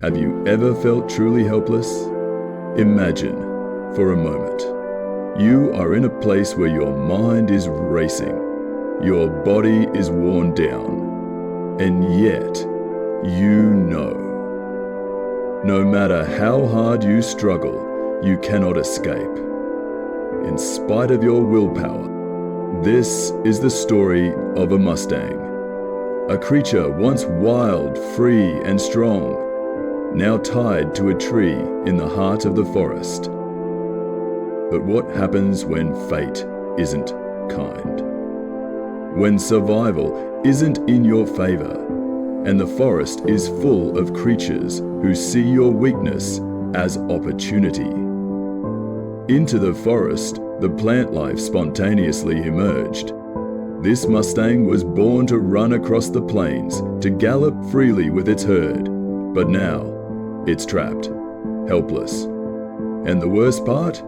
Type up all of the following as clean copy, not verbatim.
Have you ever felt truly helpless? Imagine, for a moment, you are in a place where your mind is racing, your body is worn down, and yet you know. No matter how hard you struggle, you cannot escape. In spite of your willpower, this is the story of a Mustang. A creature once wild, free, and strong, now tied to a tree in the heart of the forest. But what happens when fate isn't kind? When survival isn't in your favor, and the forest is full of creatures who see your weakness as opportunity. Into the forest, the plant life spontaneously emerged. This Mustang was born to run across the plains, to gallop freely with its herd. But now, it's trapped, helpless. And the worst part?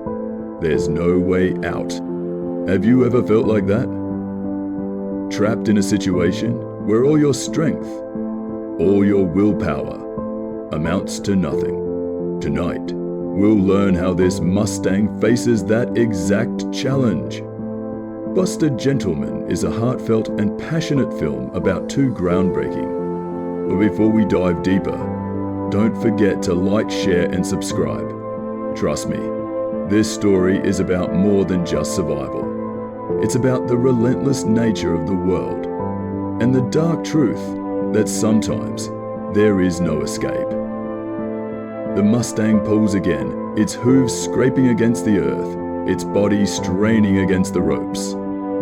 There's no way out. Have you ever felt like that? Trapped in a situation where all your strength, all your willpower, amounts to nothing. Tonight, we'll learn how this Mustang faces that exact challenge. Buster Gentleman is a heartfelt and passionate film about two groundbreaking. But before we dive deeper, don't forget to like, share, and subscribe. Trust me, this story is about more than just survival. It's about the relentless nature of the world and the dark truth that sometimes there is no escape. The Mustang pulls again, its hooves scraping against the earth, its body straining against the ropes.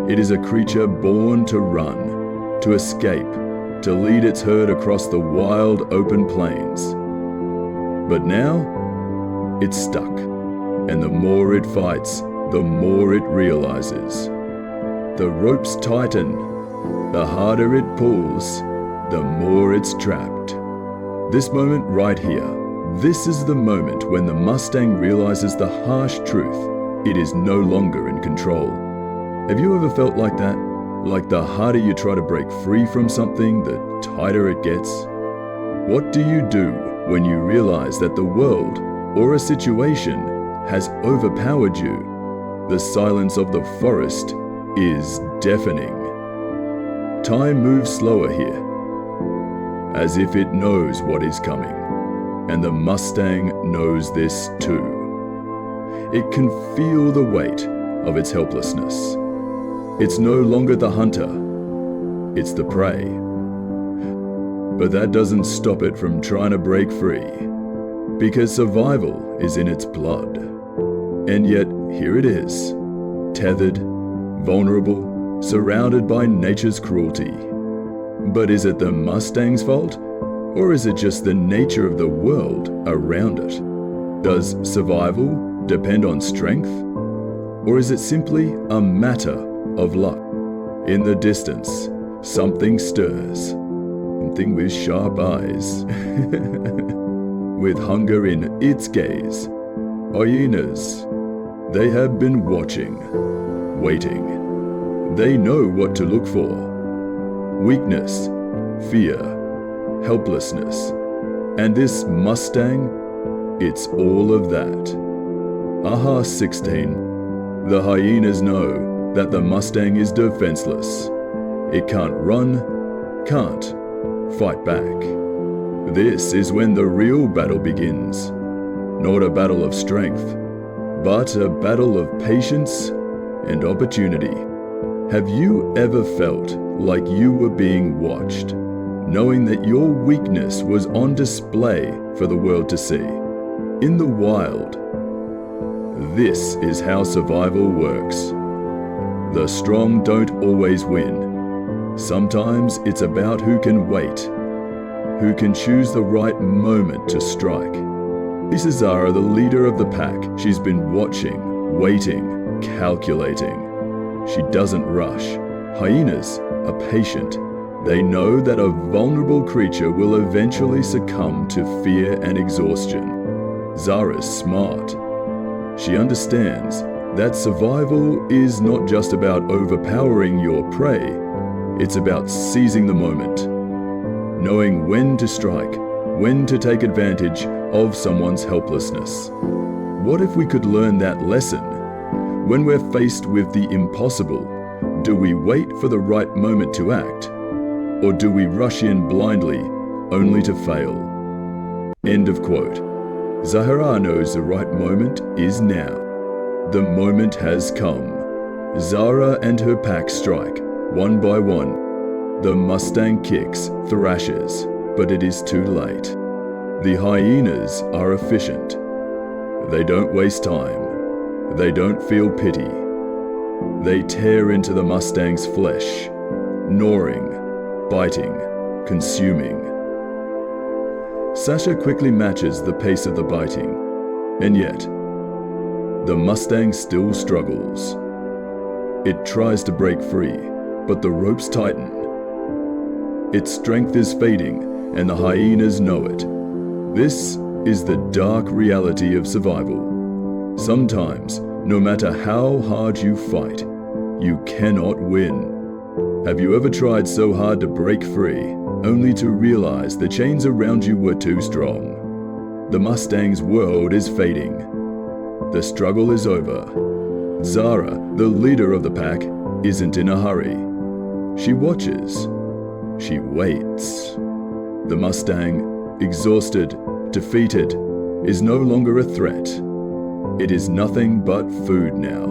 It is a creature born to run, to escape, to lead its herd across the wild open plains. But now, it's stuck, and the more it fights, the more it realizes. The ropes tighten, the harder it pulls, the more it's trapped. This moment right here, this is the moment when the Mustang realizes the harsh truth. It is no longer in control. Have you ever felt like that? Like the harder you try to break free from something, the tighter it gets? What do you do when you realize that the world or a situation has overpowered you? The silence of the forest is deafening. Time moves slower here, as if it knows what is coming. And the Mustang knows this too. It can feel the weight of its helplessness. It's no longer the hunter, it's the prey. But that doesn't stop it from trying to break free, because survival is in its blood. And yet, here it is, tethered, vulnerable, surrounded by nature's cruelty. But is it the Mustang's fault? Or is it just the nature of the world around it? Does survival depend on strength? Or is it simply a matter of luck? In the distance, something stirs. Something with sharp eyes. With hunger in its gaze. Hyenas. They have been watching, waiting. They know what to look for. Weakness, fear, helplessness. And this Mustang, it's all of that. Aha 16. The hyenas know that the Mustang is defenseless. It can't run, can't fight back. This is when the real battle begins. Not a battle of strength, but a battle of patience and opportunity. Have you ever felt like you were being watched, knowing that your weakness was on display for the world to see? In the wild, this is how survival works. The strong don't always win. Sometimes it's about who can wait, who can choose the right moment to strike. This is Zara, the leader of the pack. She's been watching, waiting, calculating. She doesn't rush. Hyenas are patient. They know that a vulnerable creature will eventually succumb to fear and exhaustion. Zara's smart. She understands that survival is not just about overpowering your prey, it's about seizing the moment, knowing when to strike, when to take advantage of someone's helplessness. What if we could learn that lesson? When we're faced with the impossible, do we wait for the right moment to act? Or do we rush in blindly, only to fail? End of quote. Zahara knows the right moment is now. The moment has come. Zara and her pack strike, one by one. The Mustang kicks, thrashes, but it is too late. The hyenas are efficient. They don't waste time. They don't feel pity. They tear into the Mustang's flesh, gnawing, biting, consuming. Sasha quickly matches the pace of the biting, and yet, the Mustang still struggles. It tries to break free, but the ropes tighten. Its strength is fading, and the hyenas know it. This is the dark reality of survival. Sometimes, no matter how hard you fight, you cannot win. Have you ever tried so hard to break free, only to realize the chains around you were too strong? The Mustang's world is fading. The struggle is over. Zara, the leader of the pack, isn't in a hurry. She watches. She waits. The Mustang, exhausted, defeated, is no longer a threat. It is nothing but food now.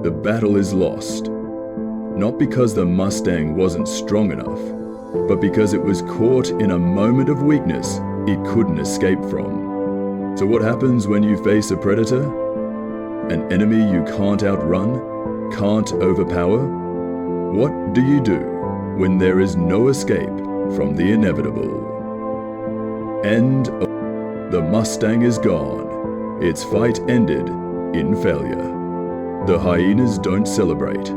The battle is lost. Not because the Mustang wasn't strong enough, but because it was caught in a moment of weakness it couldn't escape from. So what happens when you face a predator? An enemy you can't outrun, can't overpower? What do you do when there is no escape from the inevitable? End of. The Mustang is gone. Its fight ended in failure. The hyenas don't celebrate.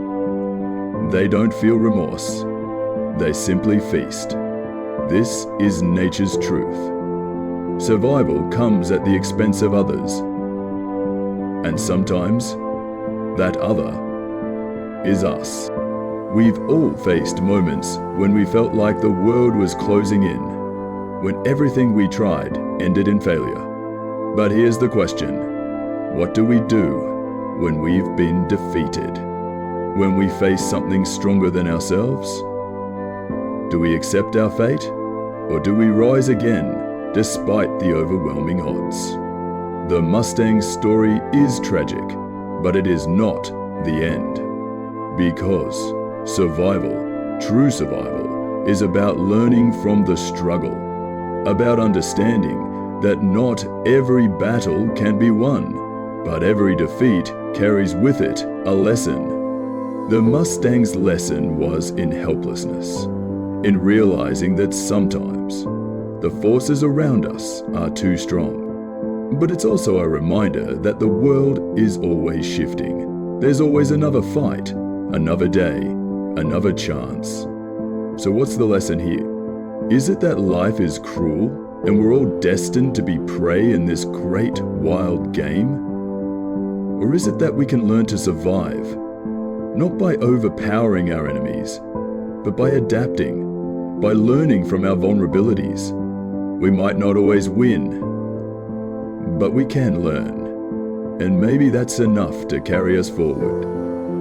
They don't feel remorse. They simply feast. This is nature's truth. Survival comes at the expense of others. And sometimes, that other is us. We've all faced moments when we felt like the world was closing in, when everything we tried ended in failure. But here's the question: what do we do when we've been defeated? When we face something stronger than ourselves? Do we accept our fate? Or do we rise again despite the overwhelming odds? The Mustang's story is tragic, but it is not the end. Because survival, true survival, is about learning from the struggle, about understanding that not every battle can be won, but every defeat carries with it a lesson. The Mustang's lesson was in helplessness, in realizing that sometimes the forces around us are too strong. But it's also a reminder that the world is always shifting. There's always another fight, another day, another chance. So what's the lesson here? Is it that life is cruel and we're all destined to be prey in this great wild game? Or is it that we can learn to survive? Not by overpowering our enemies, but by adapting, by learning from our vulnerabilities. We might not always win, but we can learn. And maybe that's enough to carry us forward.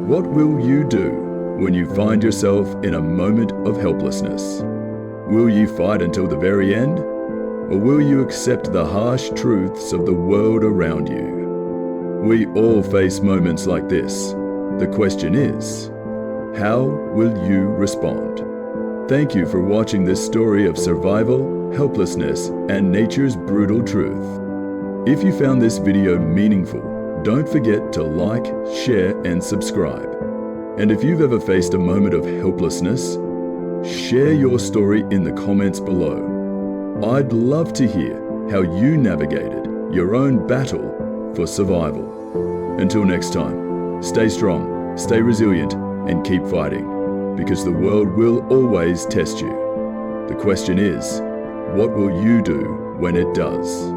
What will you do when you find yourself in a moment of helplessness? Will you fight until the very end? Or will you accept the harsh truths of the world around you? We all face moments like this. The question is, how will you respond? Thank you for watching this story of survival, helplessness, and nature's brutal truth. If you found this video meaningful, don't forget to like, share, and subscribe. And if you've ever faced a moment of helplessness, share your story in the comments below. I'd love to hear how you navigated your own battle for survival. Until next time, stay strong, stay resilient, and keep fighting, because the world will always test you. The question is, what will you do when it does?